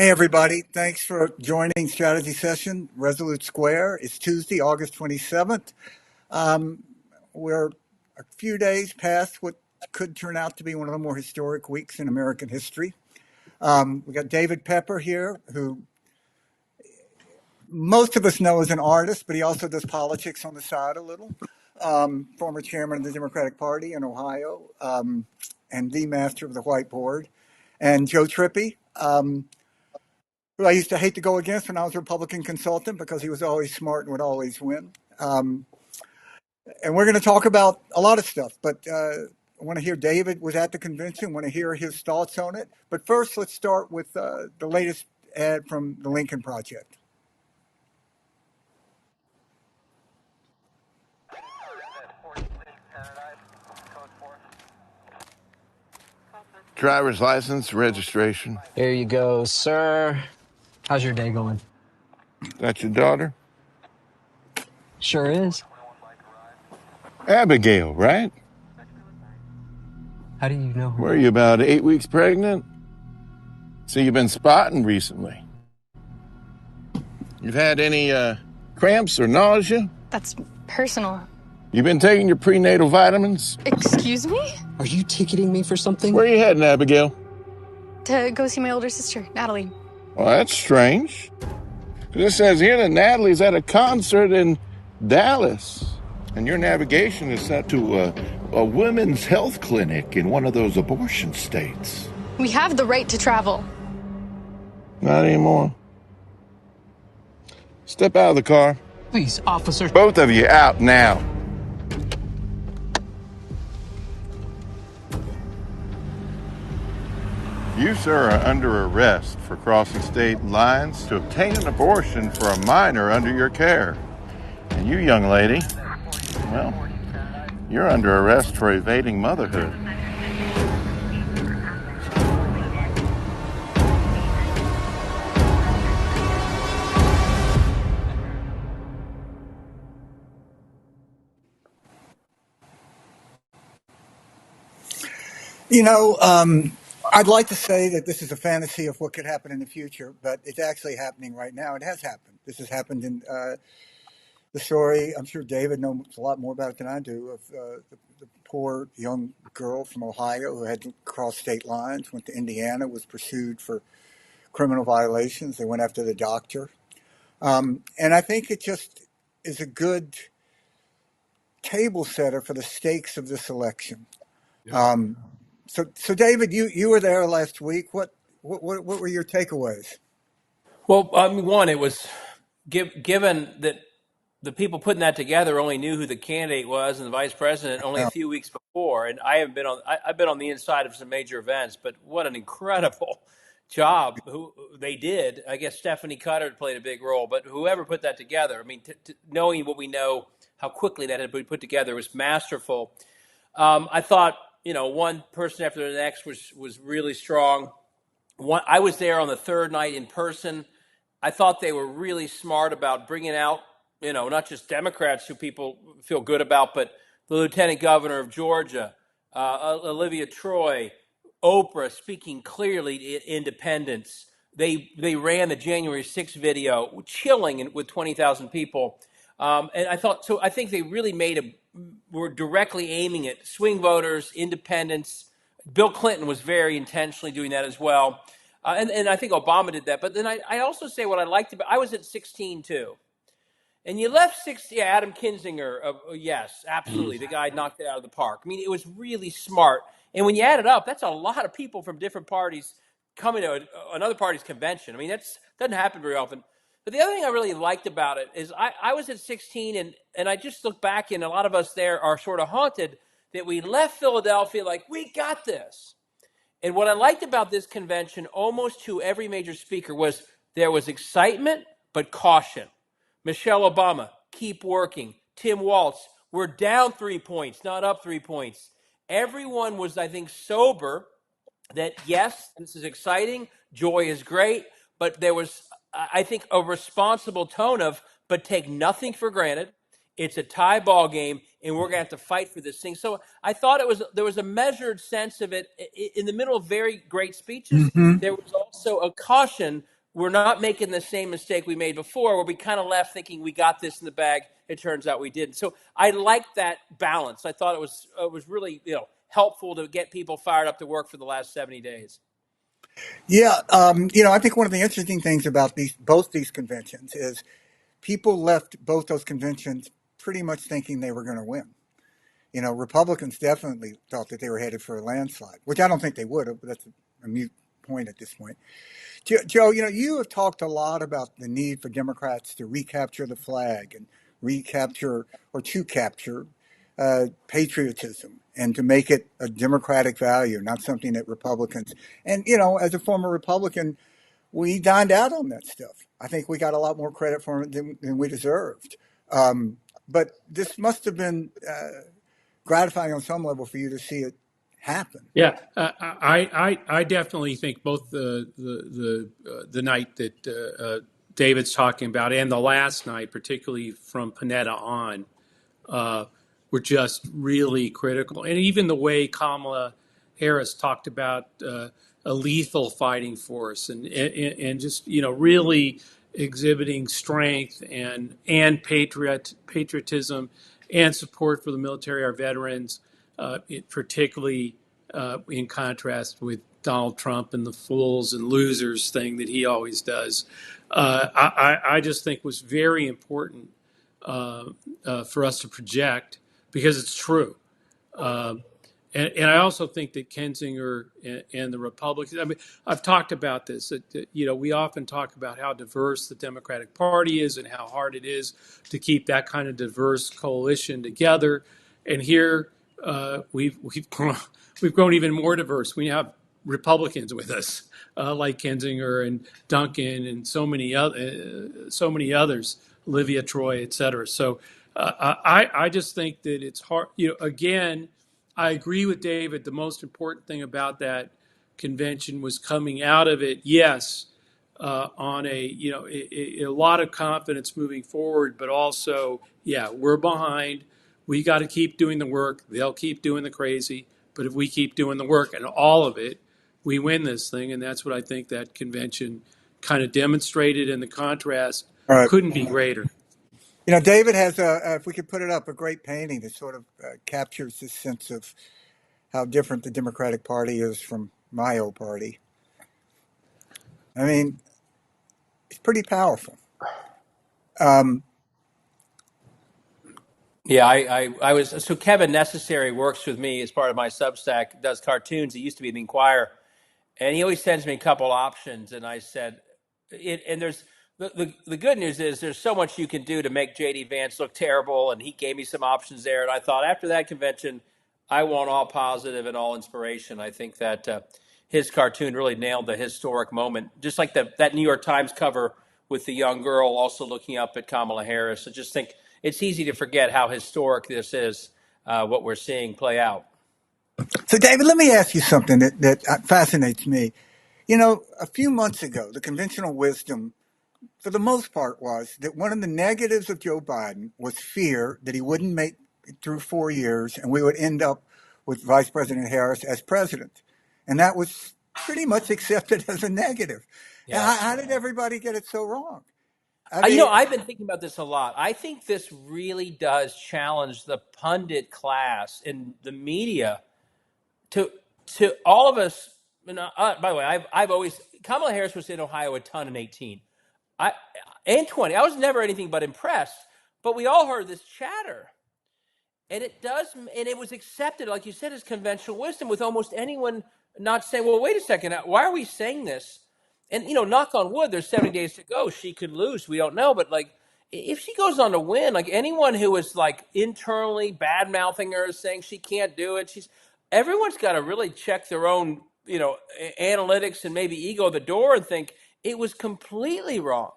Hey, everybody. Thanks for joining Strategy Session, Resolute Square. It's Tuesday, August 27th. Um, we're a few days past what could turn out to be one of the more historic weeks in American history. We got David Pepper here, who most of us know as an artist, but he also does politics on the side a little. Former chairman of the Democratic Party in Ohio, and the master of the whiteboard. And Joe Trippi, who I used to hate to go against when I was a Republican consultant because he was always smart and would always win. Um, and we're going to talk about a lot of stuff, but I want to hear David was at the convention, I want to hear his thoughts on it. But first, let's start with the latest ad from the Lincoln Project. Driver's license, registration. Here you go, sir. How's your day going? That's your daughter? Sure is. Abigail, right? How do you know her Were name? you about 8 weeks pregnant? So you've been spotting recently. You've had any cramps or nausea? That's personal. You've been taking your prenatal vitamins? Excuse me? Are you ticketing me for something? Where are you heading, Abigail? To go see my older sister, Natalie. Well, that's strange. 'Cause it says here that Natalie's at a concert in Dallas. And your navigation is set to a women's health clinic in one of those abortion states. We have the right to travel. Not anymore. Step out of the car. Please, officer. Both of you out now. You, sir, are under arrest for crossing state lines to obtain an abortion for a minor under your care. And you, young lady, well, you're under arrest for evading motherhood. You know, I'd like to say that this is a fantasy of what could happen in the future, but it's actually happening right now. It has happened. This has happened in the story. I'm sure David knows a lot more about it than I do, of the poor young girl from Ohio who had to cross state lines, went to Indiana, was pursued for criminal violations. They went after the doctor. And I think it just is a good table setter for the stakes of this election. Um, so David, you were there last week. What were your takeaways? Well, one, it was given that the people putting that together only knew who the candidate was and the vice president only a Uh, few weeks before, and I have been on. I've been on the inside of some major events, but what an incredible job who they did. I guess Stephanie Cutter played a big role, but whoever put that together, I mean, knowing what we know, how quickly that had been put together was masterful. I thought, one person after the next was really strong. I was there on the third night in person. I thought they were really smart about bringing out, not just Democrats who people feel good about, but the Lieutenant Governor of Georgia, Olivia Troy, Oprah speaking clearly to independence. They ran the January 6th video, chilling with 20,000 people. And I thought, so I think they really were directly aiming at swing voters, independents. Bill Clinton was very intentionally doing that as well. And I think Obama did that. But then I also say what I liked about, I was at 16 too. And you left 16, yeah, Adam Kinzinger, yes, absolutely. The guy knocked it out of the park. I mean, it was really smart. And when you add it up, that's a lot of people from different parties coming to another party's convention. I mean, that doesn't happen very often. But the other thing I really liked about it is I was at 16 and I just look back and a lot of us there are sort of haunted that we left Philadelphia like, we got this. And what I liked about this convention, almost to every major speaker, was there was excitement, but caution. Michelle Obama, keep working. Tim Walz, we're down 3 points, not up 3 points. Everyone was, I think, sober that, yes, this is exciting. Joy is great. But there was, I think, a responsible tone of, but take nothing for granted. It's a tie ball game. and we're going to have to fight for this thing. So I thought there was a measured sense of it in the middle of very great speeches. Hmm. There was also a caution. We're not making the same mistake we made before, where we kind of left thinking we got this in the bag. It turns out we didn't. So I liked that balance. I thought it was really helpful to get people fired up to work for the last 70 days. Yeah, I think one of the interesting things about both these conventions is people left both those conventions pretty much thinking they were going to win. Republicans definitely thought that they were headed for a landslide, which I don't think they would have, but that's a mute point at this point. Joe, you have talked a lot about the need for Democrats to recapture the flag and recapture or to capture patriotism and to make it a democratic value, not something that Republicans. And, as a former Republican, we dined out on that stuff. I think we got a lot more credit for it than we deserved. But this must have been gratifying on some level for you to see it happen. Yeah, I definitely think both the night that David's talking about and the last night, particularly from Panetta on, were just really critical. And even the way Kamala Harris talked about a lethal fighting force and just really exhibiting strength and patriotism and support for the military, our veterans, particularly in contrast with Donald Trump and the fools and losers thing that he always does. I just think was very important for us to project because it's true. And I also think that Kinzinger and the Republicans, I mean, I've talked about this, that we often talk about how diverse the Democratic Party is and how hard it is to keep that kind of diverse coalition together. And here we've grown even more diverse. We have Republicans with us, like Kinzinger and Duncan and so many others, Olivia Troy, et cetera. So I just think that it's hard. Again, I agree with David. The most important thing about that convention was coming out of it, yes, on a lot of confidence moving forward, but also, yeah, we're behind. We got to keep doing the work. They'll keep doing the crazy. But if we keep doing the work and all of it, we win this thing. And that's what I think that convention kind of demonstrated. And the contrast All right. couldn't be greater. David has if we could put it up, a great painting that sort of captures this sense of how different the Democratic Party is from my old party. I mean, it's pretty powerful. Yeah, I was so Kevin Necessary works with me as part of my Substack, does cartoons. He used to be in the Inquirer, and he always sends me a couple options. And I said, and there's the good news is there's so much you can do to make JD Vance look terrible, and he gave me some options there. And I thought after that convention, I want all positive and all inspiration. I think that his cartoon really nailed the historic moment, just like that New York Times cover with the young girl also looking up at Kamala Harris. I just think it's easy to forget how historic this is, what we're seeing play out. So, David, let me ask you something that fascinates me. A few months ago, the conventional wisdom, for the most part, was that one of the negatives of Joe Biden was fear that he wouldn't make it through 4 years and we would end up with Vice President Harris as president. And that was pretty much accepted as a negative. Yeah. And how did everybody get it so wrong? I mean, I've been thinking about this a lot. I think this really does challenge the pundit class and the media to all of us. By the way, I've always Kamala Harris was in Ohio a ton in 18, and 20. I was never anything but impressed. But we all heard this chatter, and it was accepted, like you said, as conventional wisdom, with almost anyone not saying, "Well, wait a second, why are we saying this?" And knock on wood, there's 70 days to go. She could lose. We don't know, but like, if she goes on to win, like anyone who is like internally bad mouthing her, saying she can't do it, everyone's got to really check their own, analytics and maybe ego at the door and think it was completely wrong.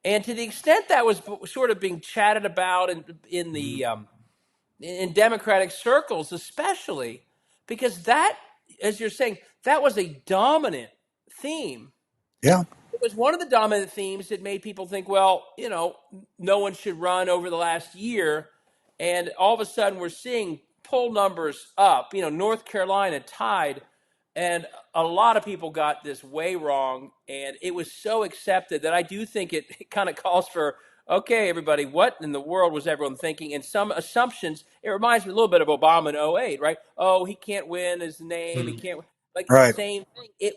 And to the extent that was sort of being chatted about in the in Democratic circles, especially because that, as you're saying, that was a dominant theme. yeah. It was one of the dominant themes that made people think, well, no one should run over the last year. And all of a sudden, we're seeing poll numbers up. North Carolina tied, and a lot of people got this way wrong. And it was so accepted that I do think it kind of calls for, okay, everybody, what in the world was everyone thinking? And some assumptions. It reminds me a little bit of Obama in '08, right? Oh, he can't win his name. He can't. Like, Right. same thing.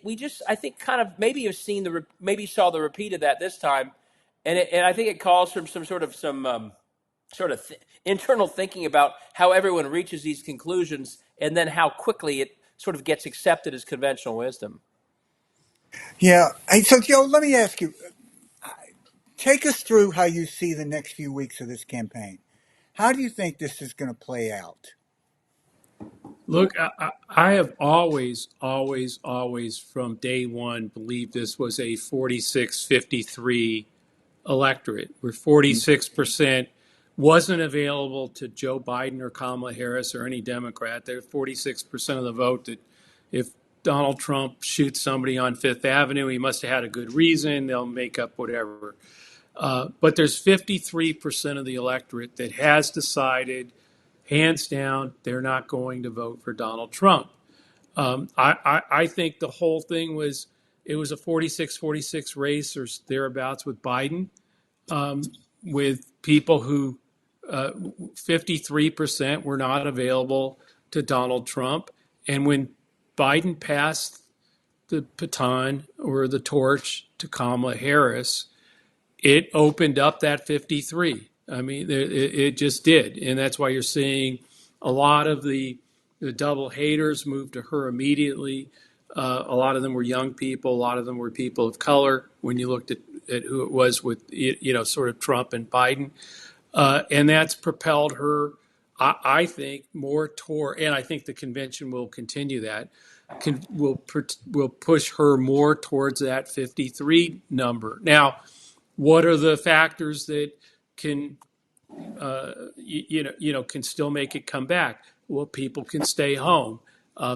I think, kind of maybe you've seen maybe saw the repeat of that this time, and I think it calls for some sort of internal thinking about how everyone reaches these conclusions, and then how quickly it sort of gets accepted as conventional wisdom. Yeah. Hey, so Joe, let me ask you, take us through how you see the next few weeks of this campaign. How do you think this is going to play out? Look, I have always, always, always from day one believed this was a 46-53 electorate, where 46% wasn't available to Joe Biden or Kamala Harris or any Democrat. They're 46% of the vote that if Donald Trump shoots somebody on Fifth Avenue, he must have had a good reason. They'll make up whatever. But there's 53% of the electorate that has decided, hands down, they're not going to vote for Donald Trump. I think the whole thing it was a 46-46 race or thereabouts with Biden, with people who 53% were not available to Donald Trump. And when Biden passed the baton or the torch to Kamala Harris, it opened up that 53. I mean, it just did. And that's why you're seeing a lot of the double haters move to her immediately. A lot of them were young people. A lot of them were people of color when you looked at who it was with, sort of Trump and Biden. And that's propelled her, I think, more toward, and I think the convention will continue that, will push her more towards that 53 number. Now, what are the factors that can can still make it come back? Well, people can stay home.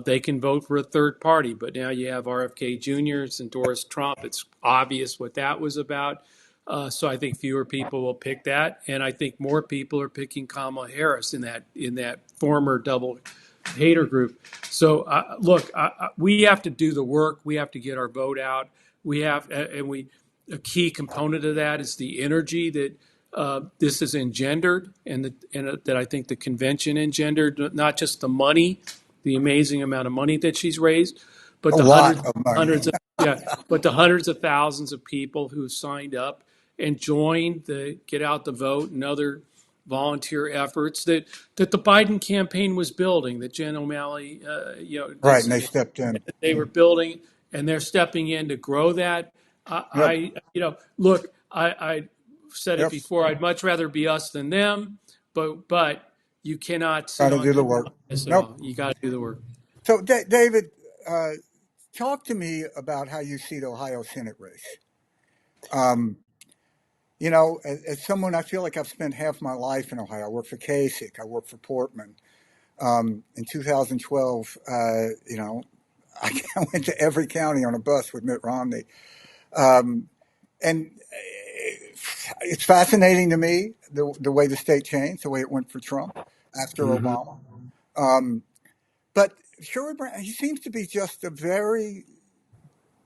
They can vote for a third party. But now you have RFK Jr.'s endorsed Trump. It's obvious what that was about. So I think fewer people will pick that, and I think more people are picking Kamala Harris in that former double hater group. So look, we have to do the work. We have to get our vote out. We have, and we. A key component of that is the energy that this has engendered, and that I think the convention engendered. Not just the money, the amazing amount of money that she's raised, but A the lot of money. hundreds of thousands of people who signed up and joined the Get Out the Vote and other volunteer efforts that the Biden campaign was building. That Jen O'Malley, Right, and they stepped in. they were building, and they're stepping in to grow that. Yep. Look, I said it Yep. before. I'd much rather be us than them, but you cannot Got sit to on do the your work. this at Nope. all. You got to do the work. So, David, talk to me about how you see the Ohio Senate race. Um, as someone, I feel like I've spent half my life in Ohio. I worked for Kasich. I worked for Portman. In 2012, I went to every county on a bus with Mitt Romney. And it's fascinating to me the way the state changed, the way it went for Trump after Mm-hmm. Obama. But Sherrod Brown, he seems to be just a very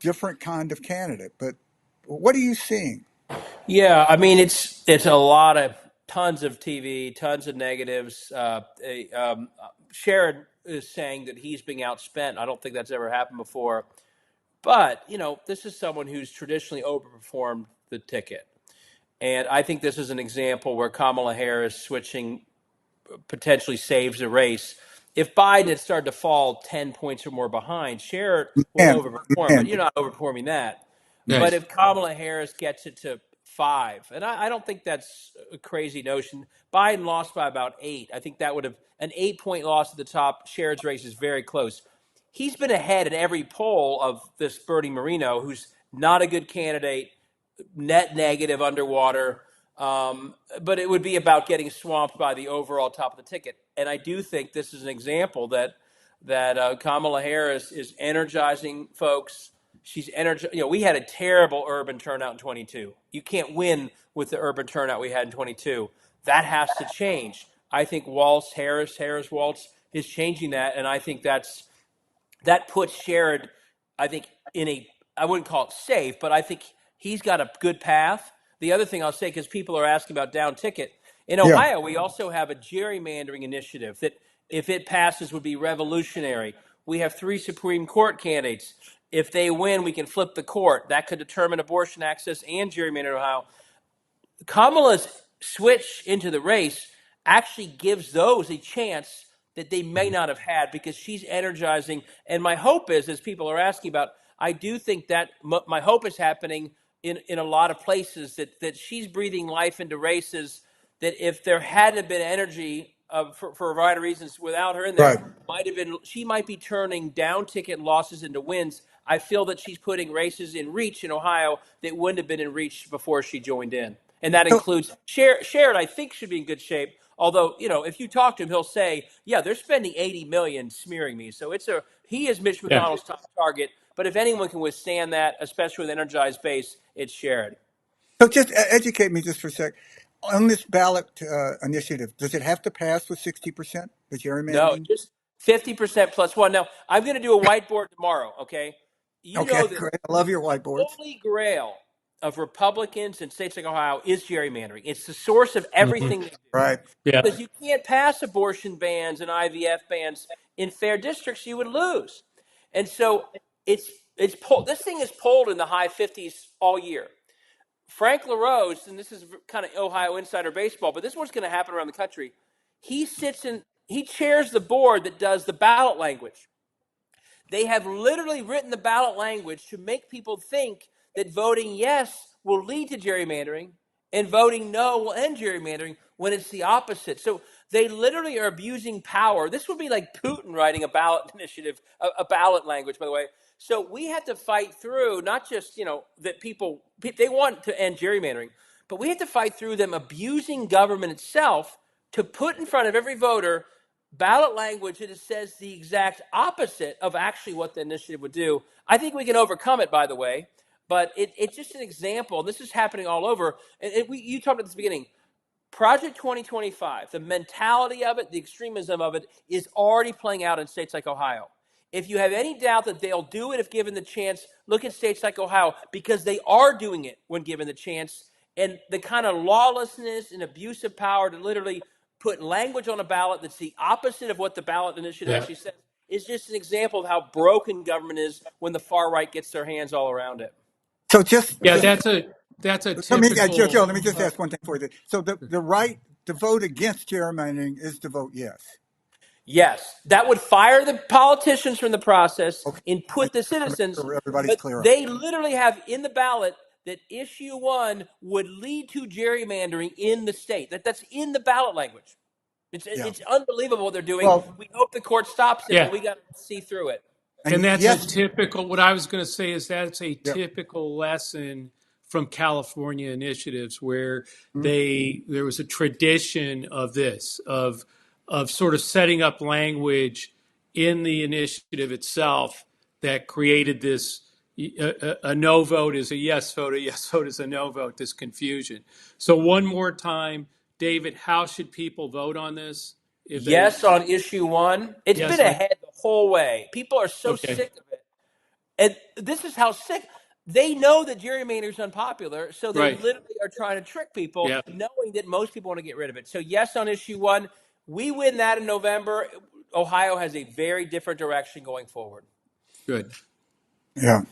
different kind of candidate. But what are you seeing? Yeah, I mean, it's a lot of tons of TV, tons of negatives. Sherrod is saying that he's being outspent. I don't think that's ever happened before. But this is someone who's traditionally overperformed the ticket, and I think this is an example where Kamala Harris switching potentially saves a race. If Biden had started to fall 10 points or more behind, Sherrod will And overperform, but and you're not overperforming that. But Nice. if Kamala Harris gets it to 5, and I don't think that's a crazy notion. Biden lost by about 8. I think that would have an 8-point loss at the top. Sherrod's race is very close. He's been ahead in every poll of this Bernie Moreno, who's not a good candidate, net negative, underwater. But it would be about getting swamped by the overall top of the ticket. And I do think this is an example that Kamala Harris is energizing folks. She's energized. We had a terrible urban turnout in 22. You can't win with the urban turnout we had in 22. That has to change. I think Harris Waltz is changing that, and I think that puts Sherrod, I think, in a, I wouldn't call it safe, but I think he's got a good path. The other thing I'll say, because people are asking about down ticket, in Yeah. Ohio, we also have a gerrymandering initiative that, if it passes, would be revolutionary. We have 3 Supreme Court candidates. If they win, we can flip the court. That could determine abortion access and gerrymander in Ohio. Kamala's switch into the race actually gives those a chance that they may not have had, because she's energizing. And my hope is, as people are asking about, I do think that my hope is happening in a lot of places, that she's breathing life into races that, if there hadn't been energy for a variety of reasons without her in Right. there, she might be turning down ticket losses into wins. I feel that she's putting races in reach in Ohio that wouldn't have been in reach before she joined in. And that So, includes Sherrod, I think, should be in good shape. Although, if you talk to him, he'll say, yeah, they're spending $80 million smearing me. So he is Mitch Yeah. McConnell's top target. But if anyone can withstand that, especially with an energized base, it's Sherrod. so just educate me just for a sec. On this ballot initiative, does it have to pass with 60%, the No, gerrymandering? just 50% plus one. Now, I'm going to do a whiteboard tomorrow, okay? You Okay, know that great. I love your the whiteboards. holy grail of Republicans in states like Ohio is gerrymandering. It's the source of everything they do. Right. Yeah. Because you can't pass abortion bans and IVF bans in fair districts, you would lose. And so it's polled. This thing is polled in the high 50s all year. Frank LaRose, and this is kind of Ohio insider baseball, but this is what's going to happen around the country. He chairs the board that does the ballot language. They have literally written the ballot language to make people think that voting yes will lead to gerrymandering and voting no will end gerrymandering, when it's the opposite. So they literally are abusing power. This would be like Putin writing a ballot initiative, a ballot language, by the way. So we have to fight through, not just, that they want to end gerrymandering, but we have to fight through them abusing government itself to put in front of every voter ballot language that says the exact opposite of actually what the initiative would do. I think we can overcome it, by the way, but it's just an example. This is happening all over. And you talked at the beginning. Project 2025, the mentality of it, the extremism of it, is already playing out in states like Ohio. If you have any doubt that they'll do it if given the chance, look at states like Ohio, because they are doing it when given the chance. And the kind of lawlessness and abuse of power to literally put language on a ballot that's the opposite of what the ballot initiative Yeah. actually says is just an example of how broken government is when the far right gets their hands all around it. So just Yeah. just That's a Joe, typical. let me just ask one thing for you. So the right to vote against gerrymandering is to vote yes. Yes, that would fire the politicians from the process Okay. and I put the just want to make citizens, sure everybody's but clear on they literally have in the ballot that issue 1 would lead to gerrymandering in the state. That's in the ballot language. It's it. Yeah. it's unbelievable what they're doing. Well, We hope the court stops it, but Yeah. we got to see through it. And and that's a yes. typical, what I was going to say is that's a Yeah. typical lesson from California initiatives where Mhm. there was a tradition of this, of sort of setting up language in the initiative itself that created this, a no vote is a yes vote, a yes vote is a no vote, this confusion. So one more time, David, how should people vote on this? If they, Yes on issue 1. It's been yes, on, ahead the whole way. People are so okay, sick of it. And this is how sick they know that gerrymandering is unpopular, so they right, literally are trying to trick people, yeah, knowing that most people want to get rid of it. So yes, on issue 1, we win that in November. Ohio has a very different direction going forward. good. Yeah.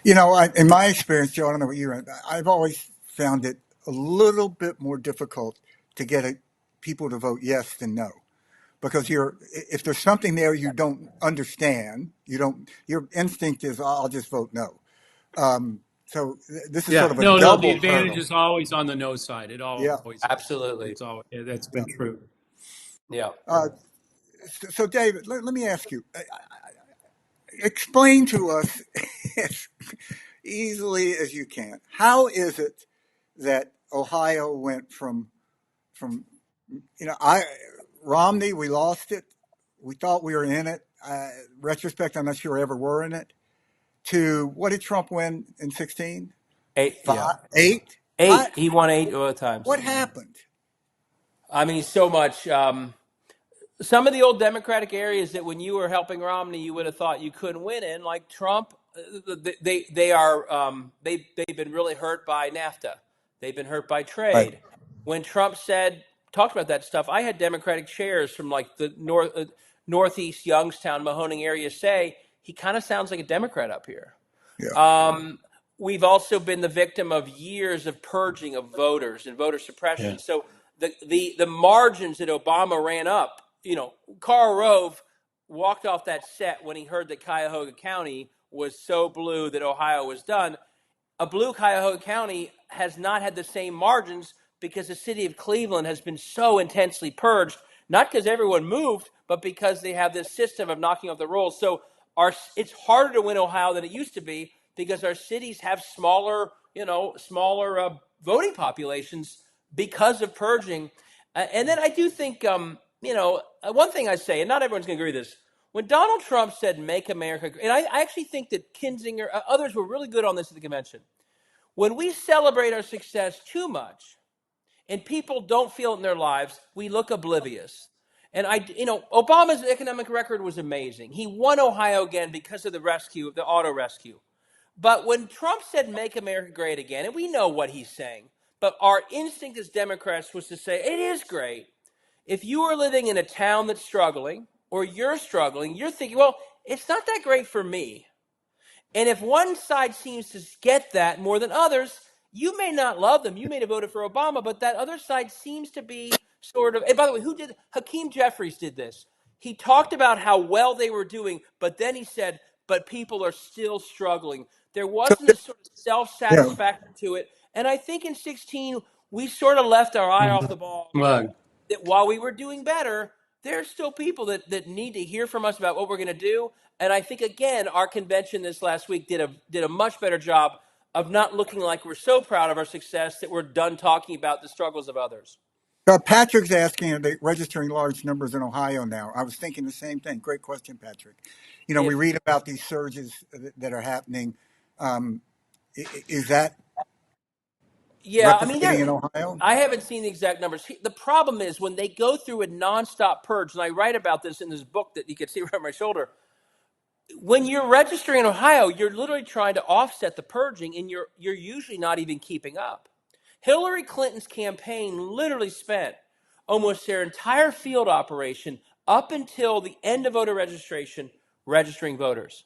In my experience, Joe, I don't know what you're. I've always found it a little bit more difficult to get people to vote yes than no, because if there's something there you don't understand, your instinct is I'll just vote no. This is sort Yeah, of a no, the double advantage hurdle. is always on the no side. It Yeah. always is. Absolutely. It's always, yeah, that's Yeah. been true. Yeah. Uh, so, David, let me ask you. Explain to us as easily as you can. How is it that Ohio went from I Romney, we lost it. We thought we were in it. Retrospect, I'm not sure we ever were in it. To what did Trump win in 16? 8. Yeah. 5, 8. 8. He won 8 other times. What happened? I mean, so much. Some of the old Democratic areas that when you were helping Romney, you would have thought you couldn't win in, like Trump. They've been really hurt by NAFTA. They've been hurt by Right. trade. When Trump talked about that stuff, I had Democratic chairs from like the northeast Youngstown, Mahoning area say he kind of sounds like a Democrat up here. Yeah. We've also been the victim of years of purging of voters and voter Yeah. suppression. So the margins that Obama ran up, Karl Rove walked off that set when he heard that Cuyahoga County was so blue that Ohio was done. A blue Cuyahoga County has not had the same margins because the city of Cleveland has been so intensely purged, not because everyone moved, but because they have this system of knocking off the rolls. So it's harder to win Ohio than it used to be because our cities have smaller voting populations because of purging. And then I do think, one thing I say, and not everyone's going to agree with this, when Donald Trump said "Make America Great," and I actually think that Kinzinger, others were really good on this at the convention. When we celebrate our success too much, and people don't feel it in their lives, we look oblivious. And Obama's economic record was amazing. He won Ohio again because of the auto rescue. But when Trump said "Make America Great Again," and we know what he's saying, but our instinct as Democrats was to say it is great. If you are living in a town that's struggling, or you're struggling, you're thinking, well, it's not that great for me. And if one side seems to get that more than others, you may not love them. You may have voted for Obama, but that other side seems to be sort of. And by the way, Hakeem Jeffries did this. He talked about how well they were doing, but then he said, but people are still struggling. There So, wasn't a sort of yeah. self-satisfaction to it. And I think in 16, we sort of left our eye off the ball Well, that while we were doing better, there's still people that need to hear from us about what we're going to do. And I think, again, our convention this last week did a much better job of not looking like we're so proud of our success that we're done talking about the struggles of others. Patrick's asking, are they registering large numbers in Ohio now? I was thinking the same thing. Great question, Patrick. We If read about these surges that are happening. Um, is that Yeah, I mean, replicating in Ohio? I haven't seen the exact numbers. The problem is when they go through a nonstop purge, and I write about this in this book that you can see right on my shoulder. When you're registering in Ohio, you're literally trying to offset the purging, and you're usually not even keeping up. Hillary Clinton's campaign literally spent almost their entire field operation up until the end of voter registration registering voters.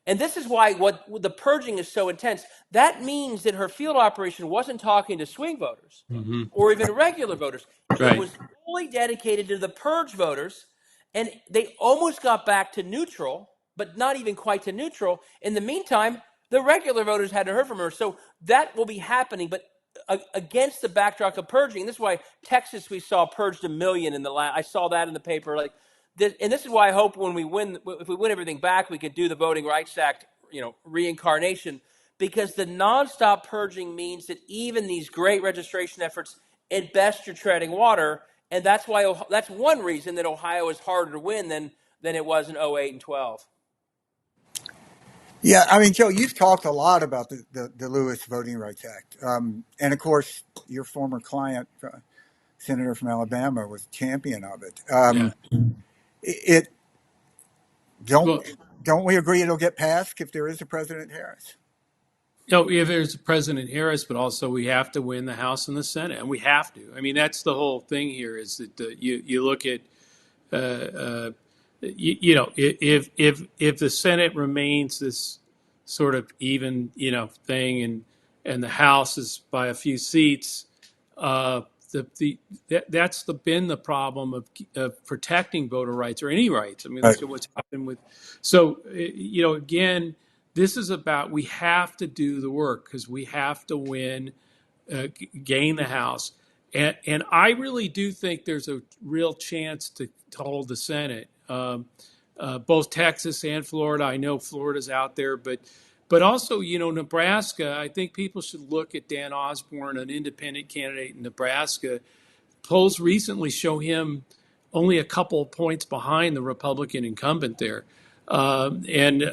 And this is why what the purging is so intense. That means that her field operation wasn't talking to swing voters or even regular voters. It right. was fully dedicated to the purge voters, and they almost got back to neutral, but not even quite to neutral. In the meantime, the regular voters hadn't heard from her. So that will be happening, but against the backdrop of purging. This is why Texas, we saw purged 1 million in the last. I saw that in the paper. And this is why I hope when if we win everything back, we could do the Voting Rights Act, reincarnation, because the nonstop purging means that even these great registration efforts, at best, you're treading water, and that's one reason that Ohio is harder to win than it was in '08 and 12. Yeah, I mean, Joe, you've talked a lot about the Lewis Voting Rights Act. And of course, your former client, Senator from Alabama, was champion of it. Yeah. It don't Well, don't we agree it'll get passed if there is a President Harris? if there's President Harris, but also we have to win the House and the Senate, and we have to. I mean, that's the whole thing here. Is that you look at uh, uh, if the Senate remains this sort of even thing, and the House is by a few seats, that's been the problem of protecting voter rights or any rights. I mean, Right. look at what's happened with. So again, this is about we have to do the work because we have to win, gain the House. And I really do think there's a real chance to hold the Senate. Both Texas and Florida. I know Florida's out there, but also Nebraska. I think people should look at Dan Osborne, an independent candidate in Nebraska. Polls recently show him only a couple of points behind the Republican incumbent there, and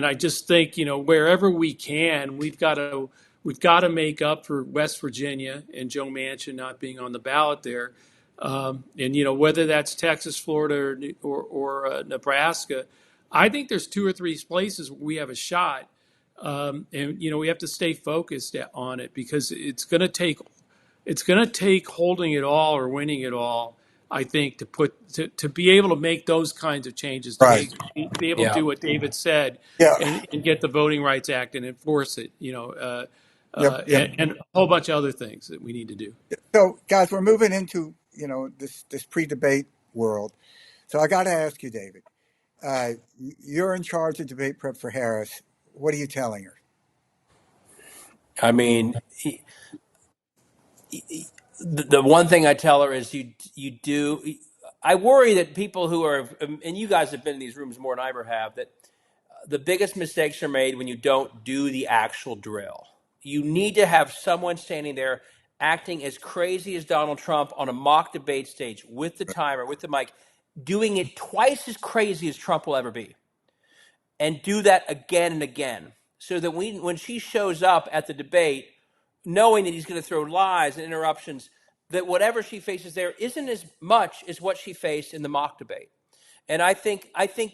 I just think wherever we can, we've got to We've got to make up for West Virginia and Joe Manchin not being on the ballot there. And whether that's Texas, Florida, or Nebraska, I think there's two or three places where we have a shot. And we have to stay focused on it, because it's going to take holding it all or winning it all, I think, to be able to make those kinds of changes, to Right. be able to Yeah. do what David said, Yeah. and get the Voting Rights Act and enforce it, Yep. Yep. and a whole bunch of other things that we need to do. So, guys, we're moving into this pre-debate world. So I got to ask you, David. You're in charge of debate prep for Harris. What are you telling her? I mean, the one thing I tell her is you do. I worry that people who are, and you guys have been in these rooms more than I ever have, that the biggest mistakes are made when you don't do the actual drill. You need to have someone standing there acting as crazy as Donald Trump on a mock debate stage with the timer, with the mic, doing it twice as crazy as Trump will ever be, and do that again and again, so that when she shows up at the debate, knowing that he's going to throw lies and interruptions, that whatever she faces there isn't as much as what she faced in the mock debate. And I think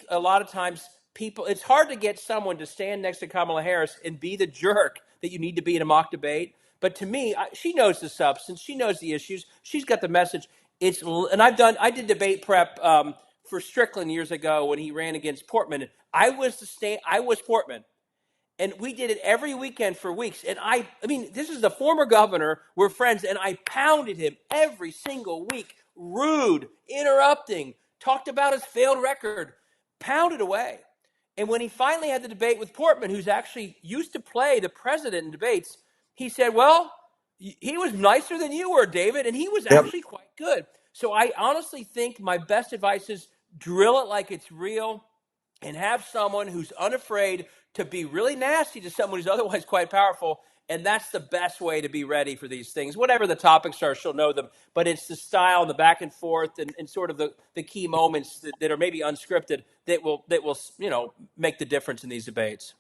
a lot of times people, it's hard to get someone to stand next to Kamala Harris and be the jerk that you need to be in a mock debate. But to me, she knows the substance, she knows the issues, she's got the message. And I did debate prep for Strickland years ago when he ran against Portman. I was Portman. And we did it every weekend for weeks. And I mean, this is the former governor. We're friends. And I pounded him every single week. Rude, interrupting, talked about his failed record, pounded away. And when he finally had the debate with Portman, who's actually used to play the president in debates, he said, well, he was nicer than you were, David. And he was Yep. actually quite good. So I honestly think my best advice is drill it like it's real, and have someone who's unafraid to be really nasty to someone who's otherwise quite powerful. And that's the best way to be ready for these things. Whatever the topics are, she'll know them. But it's the style and the back and forth, and sort of the key moments that are maybe unscripted that will make the difference in these debates.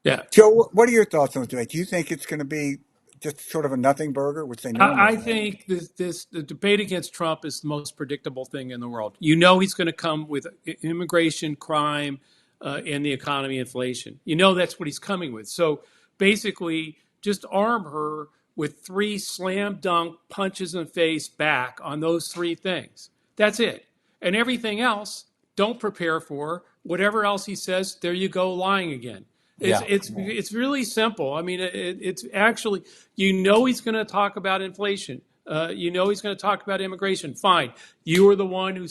Yeah. Joe, what are your thoughts on the debate? Do you think it's going to be just sort of a nothing burger, which they I normally are? think the debate against Trump is the most predictable thing in the world. He's going to come with immigration, crime, and the economy, inflation. That's what he's coming with. So basically, just arm her with three slam dunk punches in the face back on those three things. That's it. And everything else, don't prepare for. Whatever else he says, there you go, lying again. It's Yeah. it's really simple. I mean, it's actually, he's going to talk about inflation. He's going to talk about immigration. Fine. You were the one who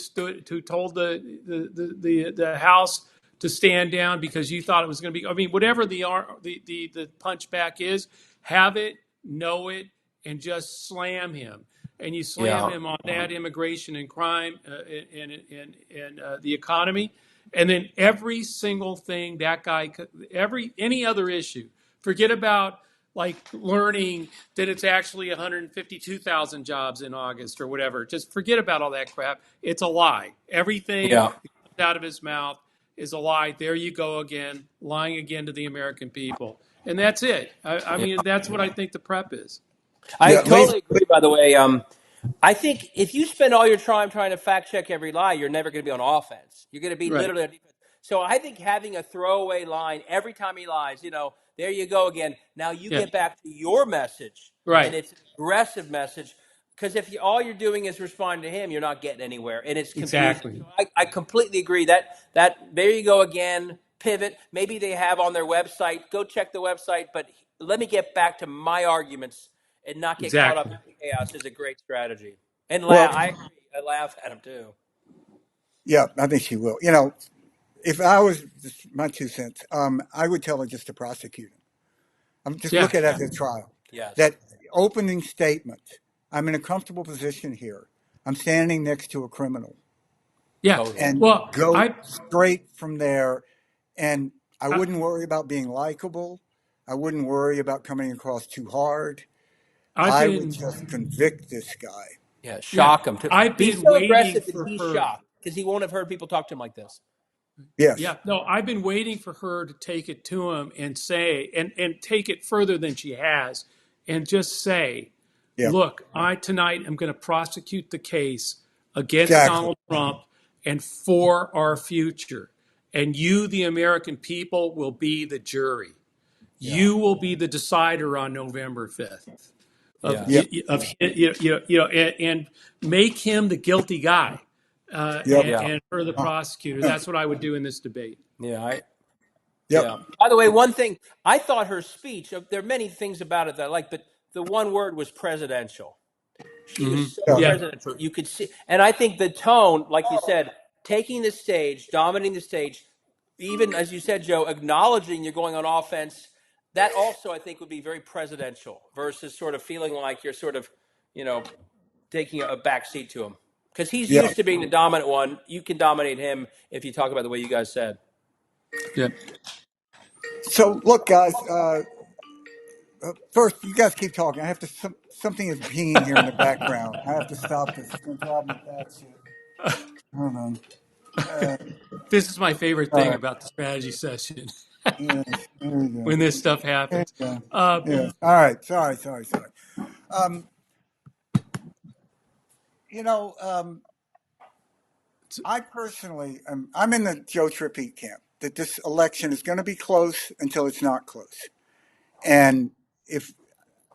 told the House to stand down because you thought it was going to be. I mean, whatever the punchback is, have it, know it, and just slam him. And you slam Yeah. him on that immigration and crime and the economy. And then every single thing that guy, any other issue, forget about like learning that it's actually 152,000 jobs in August or whatever. Just forget about all that crap. It's a lie. Everything Yeah. that comes out of his mouth is a lie. There you go again, lying again to the American people. And that's it. I Yeah. mean, that's what I think the prep is. I Yeah, totally agree, by the way. I think if you spend all your time trying to fact check every lie, you're never going to be on offense. You're going to be Right. literally on defense. So I think having a throwaway line every time he lies, there you go again. Now you Yeah. get back to your message, and Right. it's an aggressive message. Because if all you're doing is responding to him, you're not getting anywhere, and it's confusing. Exactly. So I completely agree that there you go again. Pivot. Maybe they have on their website. Go check the website. But let me get back to my arguments and not get caught up Exactly. in the chaos is a great strategy. And well, I agree. I laugh at him too. yeah, I think she will. If I was just my 2 cents, I would tell her just to prosecute him. I'm just Yeah. look at it as a trial. Yes. That opening statement. I'm in a comfortable position here. I'm standing next to a criminal, Yeah. Totally. and Well, go straight from there. And I I wouldn't worry about being likable. I wouldn't worry about coming across too hard. I've I would been just convict this guy. Yeah. Yeah, Shock him. I've Be been so waiting aggressive that for he's her. shocked because he won't have heard people talk to him like this. Yes. Yeah, no, I've been waiting for her to take it to him and say, and take it further than she has, and just say, Yeah. look, I tonight am going to prosecute the case against Exactly. Donald Trump and for our future. And you, the American people, will be the jury. Yeah. You will be the decider on November 5th of, Yes. Yep. and make him the guilty guy, Yep. Yeah. and her the Uh, prosecutor. yeah. That's what I would do in this debate. Yeah. Yep. Yeah. By the way, one thing I thought her speech. There are many things about it that I like, but the one word was presidential. She was Hmm. so Yeah. Yeah, presidential. You could see, and I think the tone, like you said, taking the stage, dominating the stage, even as you said, Joe, acknowledging you're going on offense. That also, I think, would be very presidential versus sort of feeling like you're sort of, you know, taking a back seat to him because he's Yeah. used to being the dominant one. You can dominate him if you talk about the way you guys said. yeah. So look, guys. First, you guys keep talking. I have to. Something is pinging here in the background. I have to stop this. It's going to drive me batshit. Hold on. Uh, This is my favorite all thing right. about the strategy session Yes. There we go. when this stuff There happens. we go. Uh, Yes. All right. Sorry. Sorry. Sorry. Um, you know, I personally, I'm in the Joe Trippi camp that this election is going to be close until it's not close. And if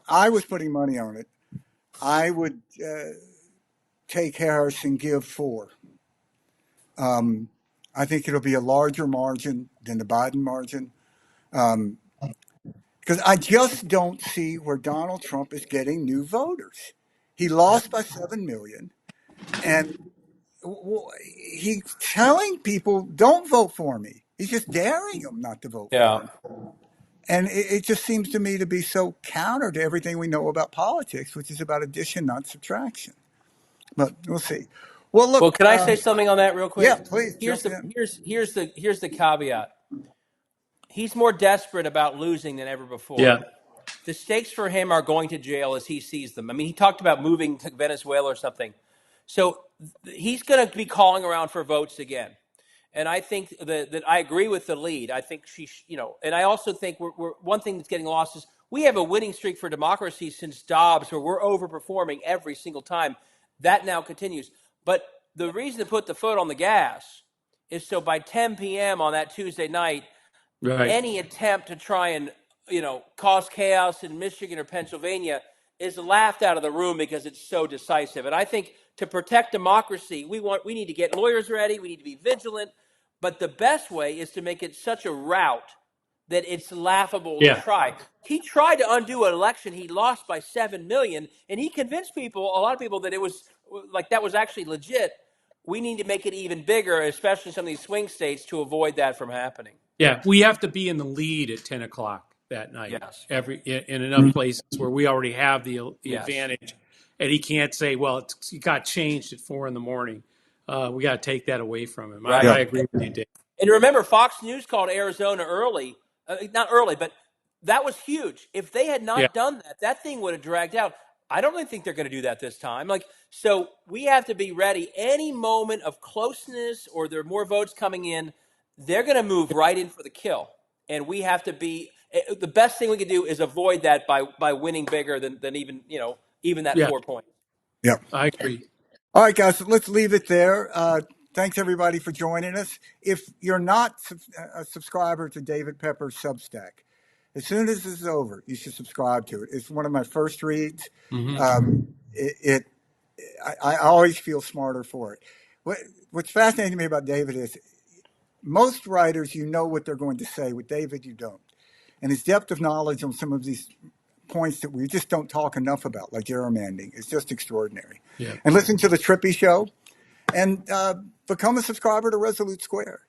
I was putting money on it, I would take Harris and give 4. Um, I think it'll be a larger margin than the Biden margin because I just don't see where Donald Trump is getting new voters. He lost by 7 million, and he's telling people, "Don't vote for me." He's just daring them not to vote for Yeah. him. And it just seems to me to be so counter to everything we know about politics, which is about addition, not subtraction. But we'll see. Well, Well, look, can I say something on that real yeah, quick? please Here's jump the in. here's the caveat. He's more desperate about losing than ever yeah, before. The stakes for him are going to jail as he sees them. I mean, he talked about moving to Venezuela or something. So he's going to be calling around for votes again. And I think that I agree with the lead. I think and I also think we're one thing that's getting lost is we have a winning streak for democracy since Dobbs, where we're overperforming every single time. That now continues. But the reason to put the foot on the gas is so by 10 p.m. on that Tuesday night, right. any attempt to try and cause chaos in Michigan or Pennsylvania is laughed out of the room because it's so decisive. And I think to protect democracy, we need to get lawyers ready, we need to be vigilant, but the best way is to make it such a rout that it's laughable to Yeah, try. He tried to undo an election he lost by 7 million, and he convinced a lot of people, that it was like that was actually legit. We need to make it even bigger, especially in some of these swing states, to avoid that from happening. yeah. We have to be in the lead at 10 o'clock that night. Yes. In enough places where we already have the Yes. advantage, and he can't say, "Well, it got changed at 4 in the morning." We got to take that away from him. Right. Yeah, I agree with you, Dave. And remember, Fox News called Arizona early. Not early, but that was huge. If they had Yeah, not done that, that thing would have dragged out. I don't really think they're going to do that this time. So we have to be ready. Any moment of closeness or there are more votes coming in, they're going to move right in for the kill. And we have to be the best thing we can do is avoid that by winning bigger than even that yeah. 4 points. yeah. I agree. All right, guys, so let's leave it there. Thanks everybody for joining us. If you're not a subscriber to David Pepper's Substack, as soon as this is over, you should subscribe to it. It's one of my first reads. Hmm. I always feel smarter for it. What's fascinating to me about David is most writers, you know what they're going to say. With David, you don't. And his depth of knowledge on some of these points that we just don't talk enough about, like gerrymandering, is just extraordinary. Yeah, And listen to the Trippi Show and become a subscriber to Resolute Square.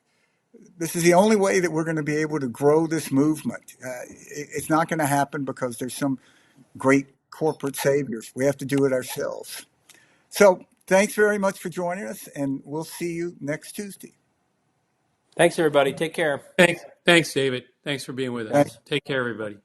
This is the only way that we're going to be able to grow this movement. It's not going to happen because there's some great corporate saviors. We have to do it ourselves. So thanks very much for joining us, and we'll see you next Tuesday. Thanks, everybody. Take care. thanks, David. Thanks for being with us. Thanks. Yes. Take care, everybody.